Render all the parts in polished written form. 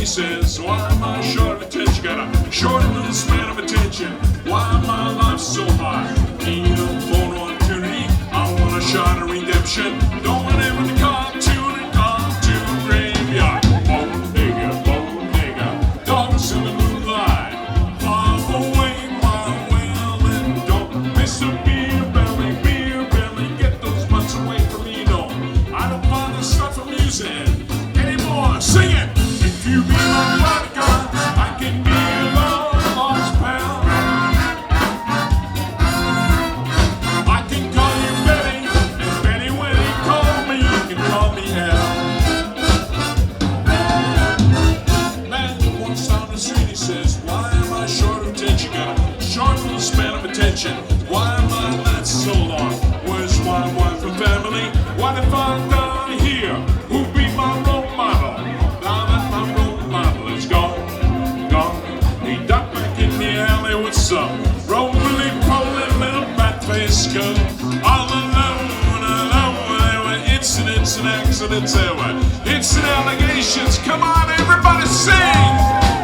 Says, why am I short of attention? Got a short little span of attention. Why am my life so hard? Need a phone opportunity. I want a shot of redemption. Don't want ever to come to graveyard. Bodega, dogs in the moonlight. Far away, my well, and don't miss a beer belly. Get those butts away from me, no. I don't find this stuff amusing anymore. Sing it! If you be my bodyguard, I can be your long lost pal. I can call you Betty, and Betty, when you call me, you can call me Al. Man walks down the street, he says, why am I short of attention? Got a short little span of attention. Why am I not so long? Where's my wife and family? What if I die here? Who'll be my role model? Some roly-poly little bat-faced girl, all alone. There were incidents and accidents, there were hits and allegations. Come on, everybody, sing!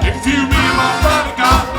If you be my bodyguard,